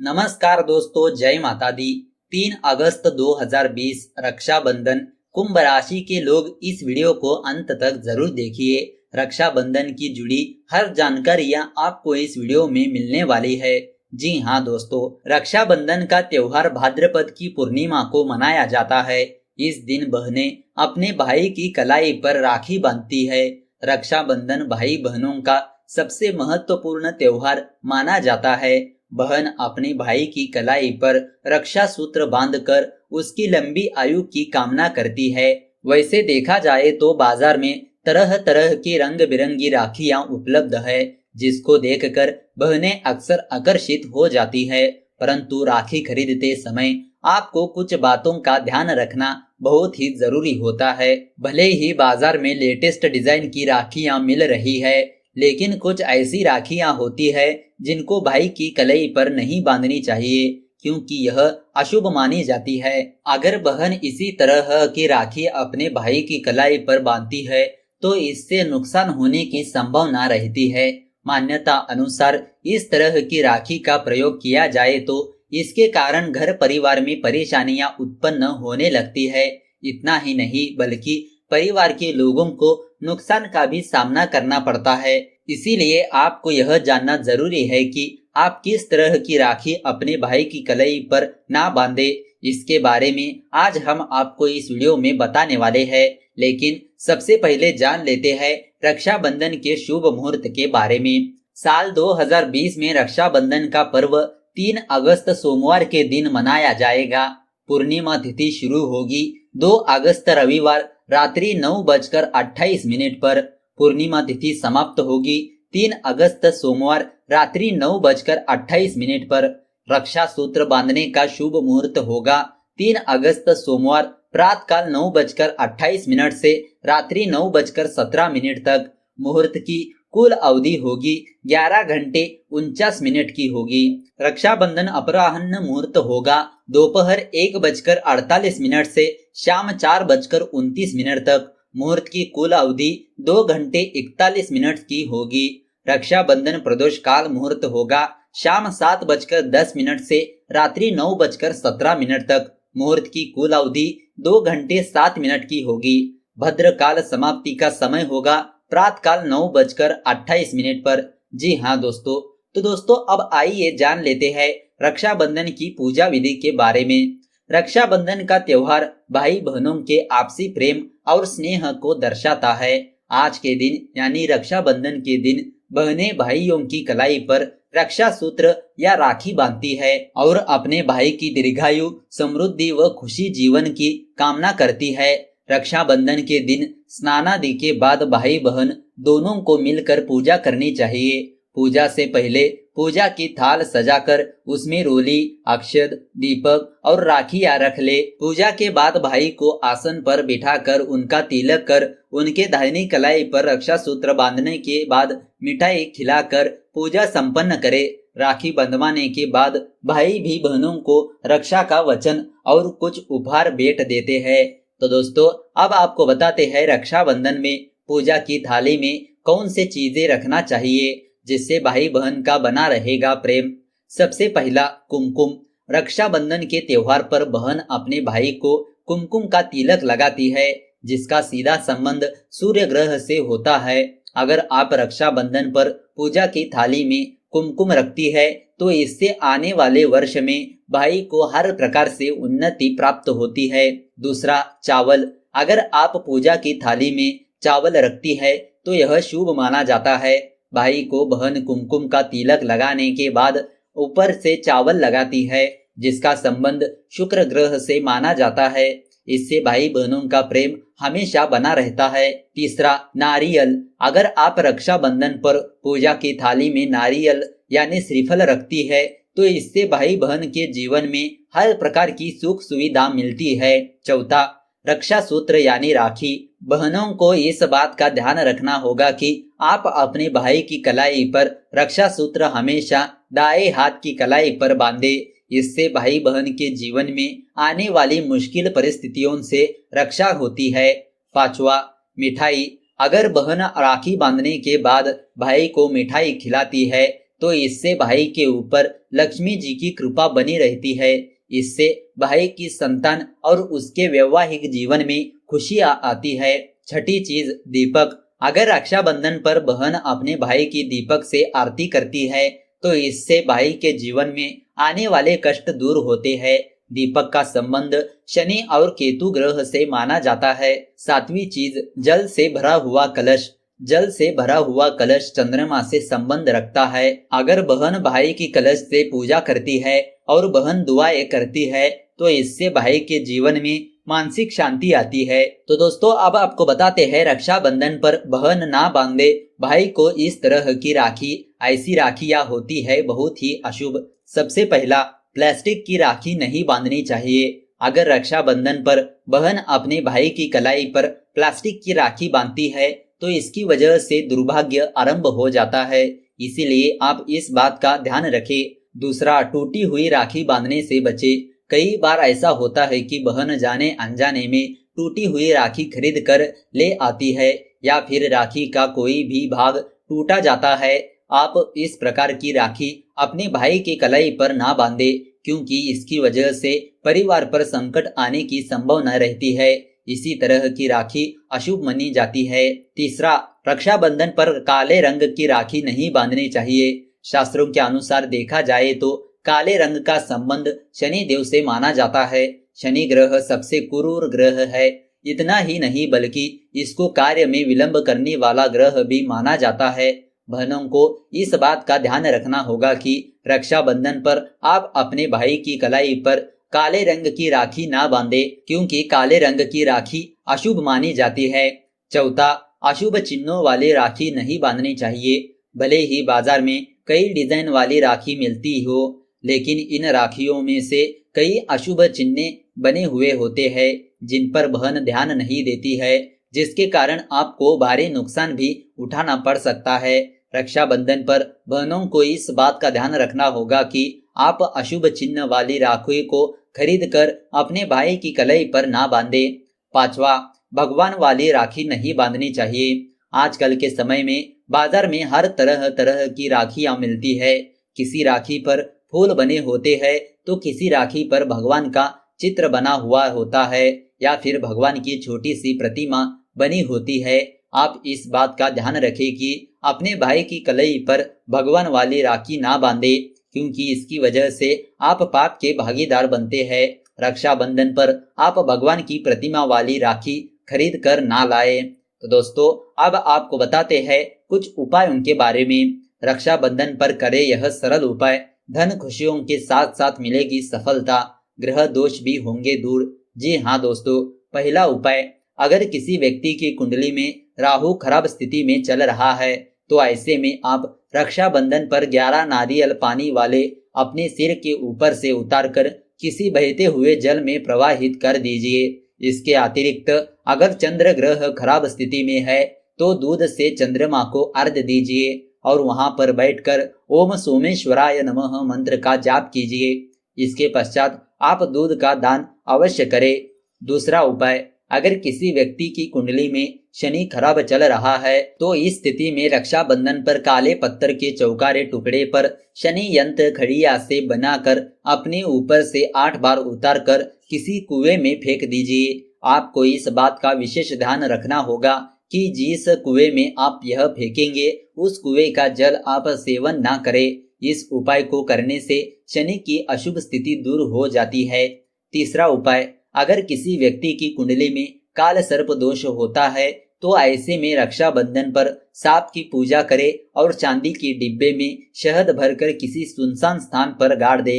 नमस्कार दोस्तों, जय माता दी। 3 अगस्त 2020 रक्षाबंधन। कुंभ राशि के लोग इस वीडियो को अंत तक जरूर देखिए। रक्षाबंधन की जुड़ी हर जानकारियां आपको इस वीडियो में मिलने वाली है। जी हाँ दोस्तों, रक्षाबंधन का त्योहार भाद्रपद की पूर्णिमा को मनाया जाता है। इस दिन बहनें अपने भाई की कलाई पर राखी बांधती है। रक्षाबंधन भाई बहनों का सबसे महत्वपूर्ण त्योहार माना जाता है। बहन अपने भाई की कलाई पर रक्षा सूत्र बांधकर उसकी लंबी आयु की कामना करती है। वैसे देखा जाए तो बाजार में तरह तरह की रंग बिरंगी राखियां उपलब्ध है, जिसको देखकर बहनें अक्सर आकर्षित हो जाती है। परंतु राखी खरीदते समय आपको कुछ बातों का ध्यान रखना बहुत ही जरूरी होता है। भले ही बाजार में लेटेस्ट डिजाइन की राखियां मिल रही है, लेकिन कुछ ऐसी राखियां होती है जिनको भाई की कलाई पर नहीं बांधनी चाहिए, क्योंकि यह अशुभ मानी जाती है। अगर बहन इसी तरह की राखी अपने भाई की कलाई पर बांधती है तो इससे नुकसान होने की संभावना रहती है। मान्यता अनुसार इस तरह की राखी का प्रयोग किया जाए तो इसके कारण घर परिवार में परेशानियां उत्पन्न होने लगती है। इतना ही नहीं बल्कि परिवार के लोगों को नुकसान का भी सामना करना पड़ता है। इसीलिए आपको यह जानना जरूरी है कि आप किस तरह की राखी अपने भाई की कलाई पर ना बांधे। इसके बारे में आज हम आपको इस वीडियो में बताने वाले हैं। लेकिन सबसे पहले जान लेते हैं रक्षाबंधन के शुभ मुहूर्त के बारे में। साल 2020 में रक्षाबंधन का पर्व 3 अगस्त सोमवार के दिन मनाया जाएगा। पूर्णिमा तिथि शुरू होगी 2 अगस्त रविवार रात्रि 9:28 पर। पूर्णिमा तिथि समाप्त होगी 3 अगस्त सोमवार रात्रि 9:28 पर। रक्षा सूत्र बांधने का शुभ मुहूर्त होगा 3 अगस्त सोमवार प्रातःकाल 9:28 से रात्रि 9:17 तक। मुहूर्त की कुल अवधि होगी 11 घंटे 49 की होगी। रक्षाबंधन अपराह्न मुहूर्त होगा दोपहर 1:48 से शाम 4:29 तक। मुहूर्त की कुल अवधि 2 घंटे 41 की होगी। रक्षाबंधन प्रदोष काल मुहूर्त होगा शाम 7:10 से रात्रि 9:17 तक। मुहूर्त की कुल अवधि 2 घंटे 7 की होगी। भद्रकाल समाप्ति का समय होगा प्रातःकाल 9:28 पर। जी हाँ दोस्तों, तो दोस्तों अब आइए जान लेते हैं रक्षाबंधन की पूजा विधि के बारे में। रक्षाबंधन का त्योहार भाई बहनों के आपसी प्रेम और स्नेह को दर्शाता है। आज के दिन यानी रक्षाबंधन के दिन बहनें भाइयों की कलाई पर रक्षा सूत्र या राखी बांधती है और अपने भाई की दीर्घायु, समृद्धि व खुशी जीवन की कामना करती है। रक्षाबंधन के दिन स्नानादि के बाद भाई बहन दोनों को मिलकर पूजा करनी चाहिए। पूजा से पहले पूजा की थाल सजाकर उसमें रोली, अक्षत, दीपक और राखियां रख ले। पूजा के बाद भाई को आसन पर बिठाकर उनका तिलक कर उनके दाहिनी कलाई पर रक्षा सूत्र बांधने के बाद मिठाई खिलाकर पूजा संपन्न करे। राखी बंधवाने के बाद भाई भी बहनों को रक्षा का वचन और कुछ उपहार भेंट देते हैं। तो दोस्तों अब आपको बताते हैं रक्षाबंधन में पूजा की थाली में कौन से चीजें रखना चाहिए जिससे भाई बहन का बना रहेगा प्रेम। सबसे पहला कुमकुम। रक्षाबंधन के त्योहार पर बहन अपने भाई को कुमकुम का तिलक लगाती है, जिसका सीधा संबंध सूर्य ग्रह से होता है। अगर आप रक्षाबंधन पर पूजा की थाली में कुमकुम रखती है तो इससे आने वाले वर्ष में भाई को हर प्रकार से उन्नति प्राप्त होती है। दूसरा चावल। अगर आप पूजा की थाली में चावल रखती है तो यह शुभ माना जाता है। भाई को बहन कुमकुम का तिलक लगाने के बाद ऊपर से चावल लगाती है, जिसका संबंध शुक्र ग्रह से माना जाता है। इससे भाई बहनों का प्रेम हमेशा बना रहता है। तीसरा नारियल। अगर आप रक्षाबंधन पर पूजा की थाली में नारियल यानी श्रीफल रखती है तो इससे भाई बहन के जीवन में हर प्रकार की सुख सुविधा मिलती है। चौथा रक्षा सूत्र यानी राखी। बहनों को इस बात का ध्यान रखना होगा कि आप अपने भाई की कलाई पर रक्षा सूत्र हमेशा दाएं हाथ की कलाई पर बांधे। इससे भाई बहन के जीवन में आने वाली मुश्किल परिस्थितियों से रक्षा होती है। पांचवा मिठाई। अगर बहन राखी बांधने के बाद भाई को मिठाई खिलाती है तो इससे भाई के ऊपर लक्ष्मी जी की कृपा बनी रहती है। इससे भाई की संतान और उसके वैवाहिक जीवन में खुशियां आती है। छठी चीज, दीपक। अगर रक्षाबंधन पर बहन अपने भाई की दीपक से आरती करती है तो इससे भाई के जीवन में आने वाले कष्ट दूर होते हैं। दीपक का संबंध शनि और केतु ग्रह से माना जाता है। सातवीं चीज, जल से भरा हुआ कलश। जल से भरा हुआ कलश चंद्रमा से संबंध रखता है। अगर बहन भाई की कलश से पूजा करती है और बहन दुआएं करती है तो इससे भाई के जीवन में मानसिक शांति आती है। तो दोस्तों, अब आपको बताते हैं रक्षाबंधन पर बहन ना बांधे भाई को इस तरह की राखी। ऐसी राखियां होती है बहुत ही अशुभ। सबसे पहला, प्लास्टिक की राखी नहीं बांधनी चाहिए। अगर रक्षाबंधन पर बहन अपने भाई की कलाई पर प्लास्टिक की राखी बांधती है तो इसकी वजह से दुर्भाग्य आरंभ हो जाता है। इसीलिए आप इस बात का ध्यान रखें। दूसरा, टूटी हुई राखी बांधने से बचे। कई बार ऐसा होता है कि बहन जाने अनजाने में टूटी हुई राखी खरीद कर ले आती है या फिर राखी का कोई भी भाग टूटा जाता है। आप इस प्रकार की राखी अपने भाई की कलाई पर ना बांधे, क्योंकि इसकी वजह से परिवार पर संकट आने की संभावना रहती है। इसी तरह की राखी अशुभ मानी जाती है। तीसरा, रक्षाबंधन पर काले रंग की राखी नहीं बांधनी चाहिए। शास्त्रों के अनुसार देखा जाए तो काले रंग का संबंध शनि देव से माना जाता है। शनि ग्रह सबसे क्रूर ग्रह है। इतना ही नहीं बल्कि इसको कार्य में विलंब करने वाला ग्रह भी माना जाता है। बहनों को इस बात का ध्यान रखना होगा कि रक्षाबंधन पर आप अपने भाई की कलाई पर काले रंग की राखी ना बांधे, क्योंकि काले रंग की राखी अशुभ मानी जाती है। चौथा, अशुभ चिन्हों वाली राखी नहीं बांधनी चाहिए। भले ही बाजार में कई डिजाइन वाली राखी मिलती हो, लेकिन इन राखियों में से कई अशुभ चिन्ह बने हुए होते हैं जिन पर बहन ध्यान नहीं देती है, जिसके कारण आपको भारी नुकसान भी उठाना पड़ सकता है। रक्षाबंधन पर बहनों को इस बात का ध्यान रखना होगा कि आप अशुभ चिन्ह वाली राखी को खरीद कर अपने भाई की कलाई पर ना बांधे। पांचवा, भगवान वाली राखी नहीं बांधनी चाहिए। आजकल के समय में बाजार में हर तरह तरह की राखियां मिलती है। किसी राखी पर फूल बने होते हैं तो किसी राखी पर भगवान का चित्र बना हुआ होता है या फिर भगवान की छोटी सी प्रतिमा बनी होती है। आप इस बात का ध्यान रखें कि अपने भाई की कलाई पर भगवान वाली राखी ना बांधे, क्योंकि इसकी वजह से आप पाप के भागीदार बनते हैं। रक्षाबंधन पर आप भगवान की प्रतिमा वाली राखी खरीद कर ना लाए। तो दोस्तों, अब आपको बताते हैं कुछ उपायों के बारे में। रक्षाबंधन पर करें यह सरल उपाय। धन खुशियों के साथ साथ मिलेगी सफलता। ग्रह दोष भी होंगे दूर। जी हाँ दोस्तों, पहला उपाय, अगर किसी व्यक्ति की कुंडली में राहु खराब स्थिति में चल रहा है तो ऐसे में आप रक्षाबंधन पर 11 नारियल पानी वाले अपने सिर के ऊपर से उतारकर किसी बहते हुए जल में प्रवाहित कर दीजिए। इसके अतिरिक्त अगर चंद्र ग्रह खराब स्थिति में है तो दूध से चंद्रमा को अर्घ्य दीजिए और वहां पर बैठकर ओम सोमेश्वराय नमः मंत्र का जाप कीजिए। इसके पश्चात आप दूध का दान अवश्य करें। दूसरा उपाय, अगर किसी व्यक्ति की कुंडली में शनि खराब चल रहा है तो इस स्थिति में रक्षाबंधन पर काले पत्थर के चौकारे टुकड़े पर शनि यंत्र खड़िया से बनाकर अपने ऊपर से 8 बार उतारकर किसी कुएं में फेंक दीजिए। आपको इस बात का विशेष ध्यान रखना होगा कि जिस कुएं में आप यह फेंकेंगे उस कुएं का जल आप सेवन ना करें। इस उपाय को करने से शनि की अशुभ स्थिति दूर हो जाती है। तीसरा उपाय, अगर किसी व्यक्ति की कुंडली में काल सर्प दोष होता है तो ऐसे में रक्षाबंधन पर सांप की पूजा करे और चांदी के डिब्बे में शहद भरकर किसी सुनसान स्थान पर गाड़ दे।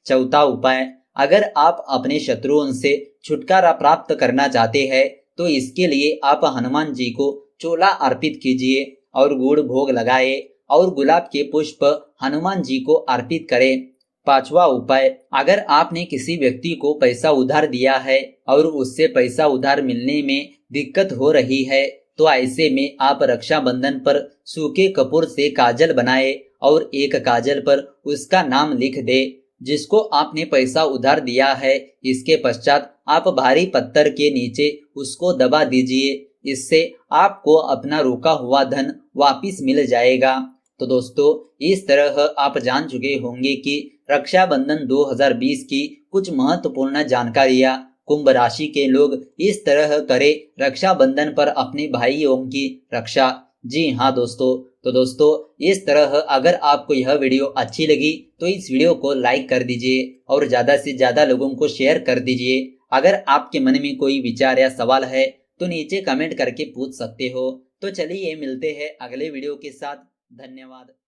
चौथा उपाय, अगर आप अपने शत्रुओं से छुटकारा प्राप्त करना चाहते हैं तो इसके लिए आप हनुमान जी को चोला अर्पित कीजिए और गुड़ भोग लगाए और गुलाब के पुष्प हनुमान जी को अर्पित करें। पांचवा उपाय, अगर आपने किसी व्यक्ति को पैसा उधार दिया है और उससे पैसा उधार मिलने में दिक्कत हो रही है तो ऐसे में आप रक्षाबंधन पर सूखे कपूर से काजल बनाए और एक काजल पर उसका नाम लिख दे जिसको आपने पैसा उधार दिया है। इसके पश्चात आप भारी पत्थर के नीचे उसको दबा दीजिए। इससे आपको अपना रोका हुआ धन वापिस मिल जाएगा। तो दोस्तों इस तरह आप जान चुके होंगे कि रक्षाबंधन 2020 की कुछ महत्वपूर्ण जानकारियां। कुंभ राशि के लोग इस तरह करें रक्षाबंधन पर अपने भाइयों की रक्षा। जी हाँ दोस्तों, तो दोस्तों इस तरह अगर आपको यह वीडियो अच्छी लगी तो इस वीडियो को लाइक कर दीजिए और ज्यादा से ज्यादा लोगों को शेयर कर दीजिए। अगर आपके मन में कोई विचार या सवाल है तो नीचे कमेंट करके पूछ सकते हो। तो चलिए मिलते हैं अगले वीडियो के साथ। धन्यवाद।